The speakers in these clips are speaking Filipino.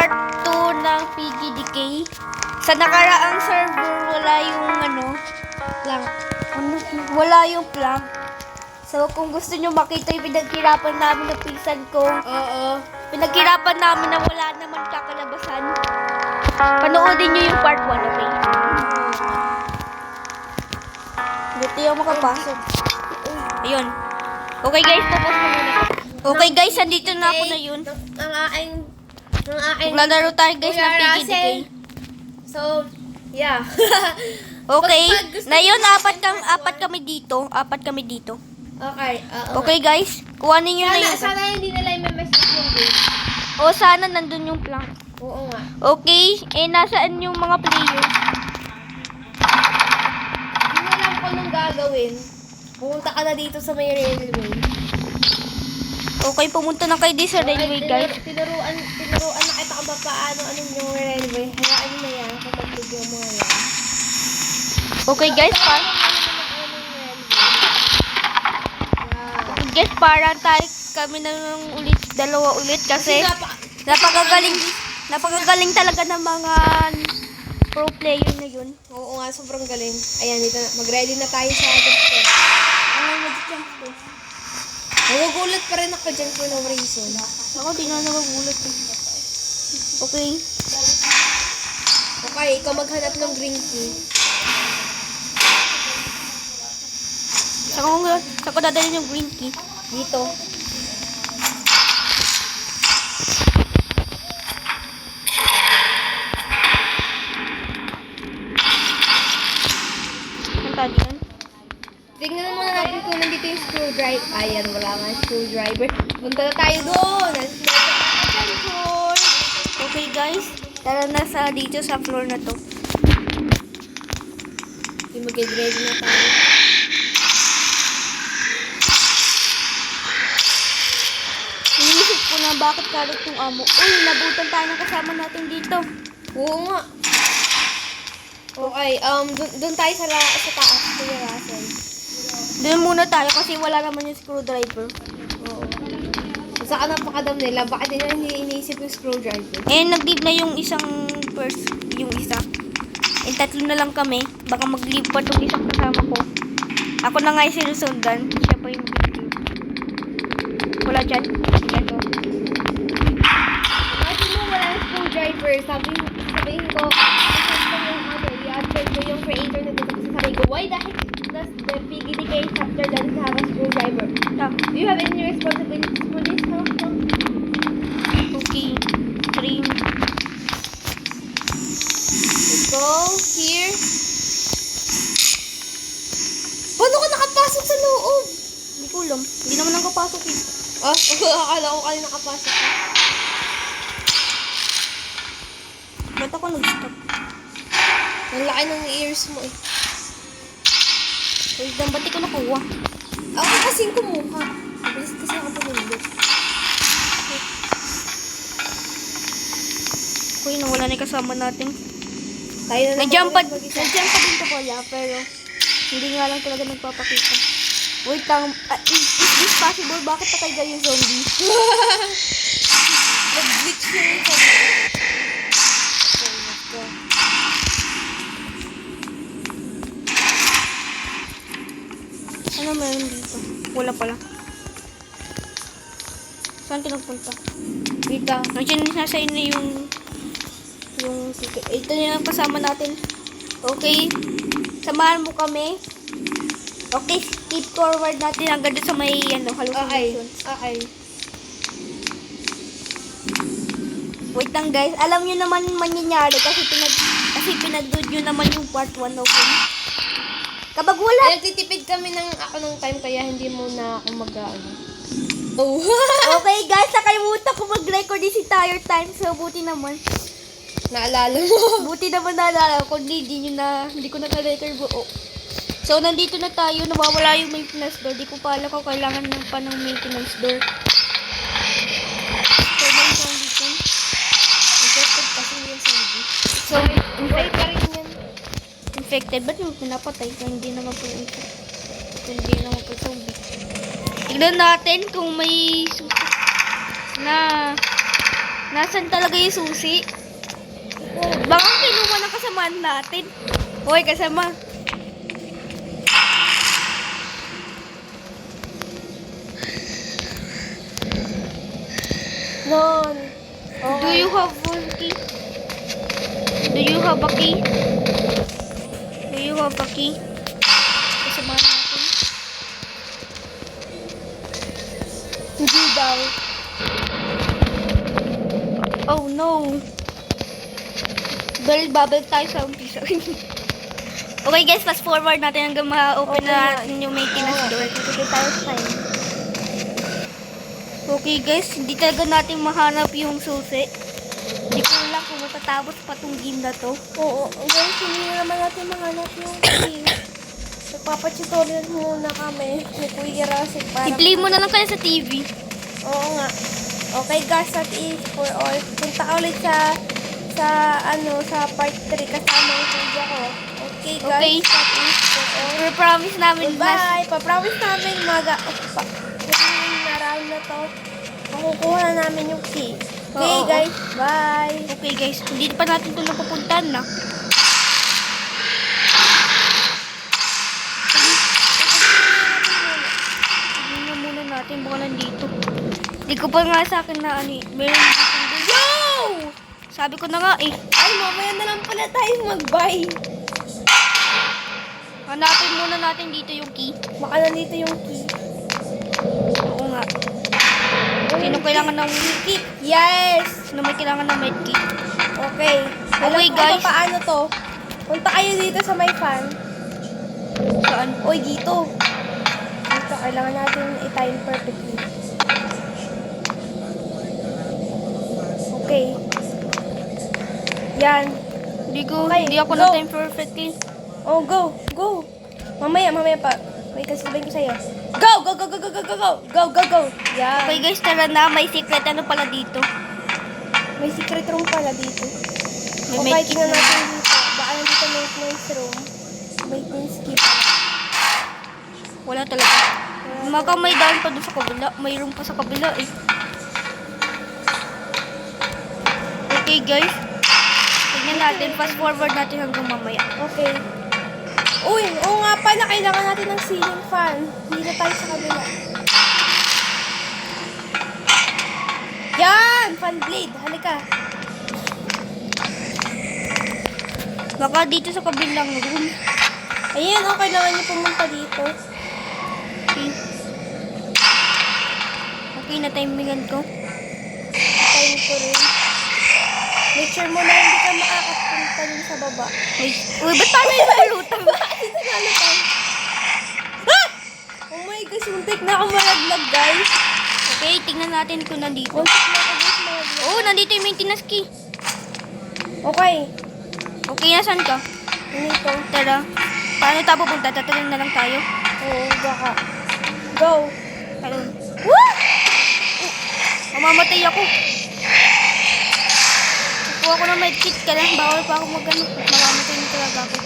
part 2 ng PGDK. Sa nakaraang server, wala yung plank. Wala yung plank. So, kung gusto nyo makita yung pinaghirapan namin ng pinsan ko, pinaghirapan namin na wala naman kakalabasan, panoodin nyo yung part 1, okay? Buti yung makapasok. Ayun. Okay guys, tapos na muna. Okay guys, andito na ako na yun. Maglalaro tayo guys ng PGDK. So, yeah. Okay. Na yun, apat kami dito. Okay. Okay guys, kuhanin nyo na yun. Sana hindi nila i-message yung game. O sana nandun yung plank. Oo nga. Okay, nasaan yung mga players? Hindi mo alam kung anong gagawin. Pumunta ka na dito sa may railway. Okay, pumunta na kayo dito sa railway guys. Tinuruan na kita kung paano anong yung railway. Hayaan mo na yan kung mag-video mo yan. Okay guys, para tayo kami na ulit, dalawa ulit kasi napakagaling talaga ng mga pro player na yun. Oo nga, sobrang galing. Ayan, dito na. Mag-ready na tayo sa jump space. Nagugulat pa rin ako dyan for no reason. Ako, di na nagugulat. Okay. Okay, ikaw maghanap ng green key. Saan ko dadalhin yung green key? Dito. Saan tayo yan? Tingnan muna natin kung nandito yung screwdriver. Ayan, wala nga yung screwdriver. Punta na tayo doon. Okay guys, tara na dito sa floor na to. Mag-ready na tayo. Inisip ko na bakit karot yung amo. Uy, nabutan tayo ng kasama natin dito. Oo nga. Okay, doon tayo sa taas. Kuya Russell. Doon muna tayo kasi wala naman yung screwdriver. Oo. Saan napakadam nila? Bakit nila hindi iniisip yung screwdriver? Nag-leave na yung isang yung isa. Tatlo na lang kami. Baka mag-leave pa itong isang kasama ko. Ako na nga yung sinusundan. Siya pa yung mag-leave. Wala dyan? Dyan o. Bakit mo wala yung screwdriver? Sabihin ko, i-answer ko yung creator na dito kasi sabi ko, why the heck does the PGDK chapter doesn't have a screwdriver? Do you have any responsibilities for this? Okay. 3. Let's go here. Paano ka nakapasok sa loob? Hindi ko alam. Hindi naman nakapasok eh. Akala ko kanina nakapasok ka. Ba't ako nag-stop? Ang laki ng ears mo eh. Wait lang, ba't di ko nakuha? Ako kasing kumuha. Mabilis kasi ako pumulot. Uy, nawala na yung kasama natin. Tayo na Nag-jump pa din ko pala, pero hindi nga lang talaga nagpapakita. Wait lang, is this possible? Bakit patay daw yung zombie? Nag-glitch yung Okay, let's go. Ano meron dito? Wala pala. Saan pinagpunta? dito. Nandiyan nasa inyo yung ticket. Ito na yung kasama natin. Okay. Samahan mo kami. Okay, skip forward natin hanggang doon sa may hallucination. Okay. Wait lang guys. Alam nyo naman mangyayari kasi pinag-dood nyo naman yung part 1, okay? Kapag wala. Nagtitipid kami ng time kaya hindi mo na ako Oh. Okay guys, nakalimutan ko mag-record this entire time. So, buti naman. Naalala mo. Buti naman naalala ko. Hindi ko na-record buo. So, nandito na tayo. Nawawala yung maintenance door. Di ko pa alam kung kailangan ng maintenance door. So, may sound dito. Infected kasi yung zombie. So, Infected pa rin yan. infected. Ba't yung pinapatay? Hindi naman po infected. Hindi naman po zombie. Tignan natin kung may Nasaan talaga yung susi? Baka kinuha ng kasamaan natin. Hoy, kasama. Non. Do you have one key? Do you have a key? Do you have a key? Kasamaan natin. Hindi daw. Oh no. Babalik tayo sa umpisa. Okay guys, fast forward natin hanggang ma-open Okay na na. natin yung maintenance door. Sige tayo sa time. Okay guys, hindi talaga natin mahanap yung susi. Hindi ko lang kung matatapos pa tong game na to. Oo, guys, hindi na naman natin mahanap yung key. Nagpapatutorial muna kami ni Kuya Rasik para... I-play mo na lang kaya sa TV. Oo nga. Okay guys, that is for all. Punta ka ulit sa part 3 kasama yung kuya ko. Okay guys, Okay. that is for all. Promise namin Goodbye! Pa-promise namin yung round na to, makukuha na namin yung key. Okay Oo. guys, bye! Okay guys, hindi pa natin ito napupuntahan na. Tignan na muna natin, baka nandito. Hindi ko pa nga sa akin na ano eh. Meron dito. Yo! Sabi ko na nga eh. Ay, mamaya na lang pala tayo mag-bye. Hanapin muna natin dito yung key. Baka nandito yung key. Oo nga. Sino kailangan ng Key? Yes! Sino may kailangan ng medkit? Okay. Alam Okay, ko guys. pa paano to. Punta kayo dito sa may fan. Saan? Oy, dito. Dito, kailangan natin i-time perfectly. Okay. Yan. Okay, Hindi ako go. na-time perfectly. Oh, go. Go. Mamaya pa. Wait, kasi sabihin ko sa'yo. Go, go, go, go, go, go, go, go. Go, go, go. Yan. Okay guys, tara na. May secret ano pala dito. May secret room pala dito. May Okay, medkit tingnan na. natin dito. Baka nandito maintenance room. Maintenance key pala. Wala talaga. Maka may daan pa doon sa kabila. May room pa sa kabila eh. Okay guys. Tignan natin. Fast forward natin hanggang mamaya. Okay. Uy, oo nga pala. Kailangan natin ng ceiling fan. Dito tayo sa kabila. Yan! Fan blade. Halika. Baka dito sa kabilang room. Ayan, oh, kailangan niyo pumunta dito. Okay. Okay, na-timingan ko. Time ko rin. Make sure mo na hindi ka makakapunta dun sa baba. Uy, ba't tayo yung malutang? Dito na lutang. Ah! Oh my gosh, muntik na ako malaglag, guys. Okay, tingnan natin kung nandito. Muntik na ako guys malaglag. Oo, nandito yung maintenance key. Okay. Okay, nasan ka? Dito. Tara. Paano tayo pupunta? Tatalon na lang tayo. Oo, baka. Go. Talon. Woo! Mamamatay ako. Kukuha ko ng medkit ka lang. Bawal pa ako mag-ano. Mamamatay na talaga ako.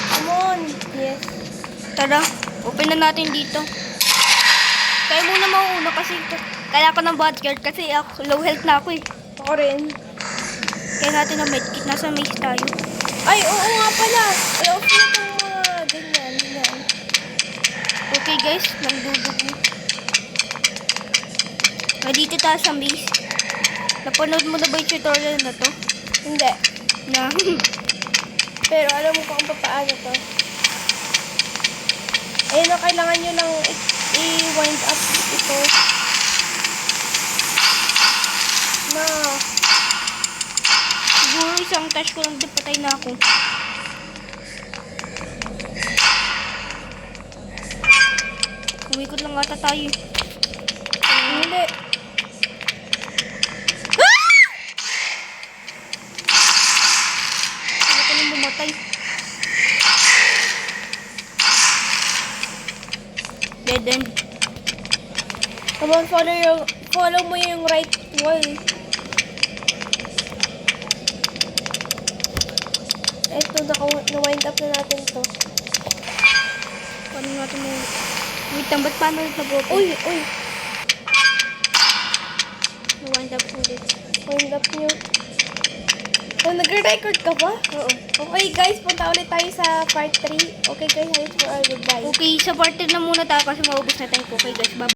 Come on. Yes. Tara, open na natin dito. Kaya muna mauuna kasi kaya ako ng bodyguard kasi ako, low health na ako eh. Ako rin. Kaya natin ng medkit. Nasa maze tayo. Ay, oo nga pala. I-off na itong mga ganyan. Yan. Okay guys, nagdudugo. Dito tayo sa maze. Napanood mo na ba yung tutorial na to? Hindi. Na. Pero alam mo kung paano to. Ayun na, kailangan nyo lang i-wind up ito. Na. Siguro isang touch ko lang din patay na ako. Umikot lang ata tayo. Hindi. Ano ka nang bumatay? Dead end. Come on, follow mo yung right wall. Eto, na-wind up na natin to. Paano natin mo? Wait lang, ba't paano nag-open? Uy, uy. wind up ulit. Wind up nyo. Oh, nag-record ka ba? Oo. Okay guys, punta ulit tayo sa part 3. Okay guys, ayos for our goodbye. Okay, sa part 3 na muna tayo kasi maubos na tayo. Okay guys, bye-bye.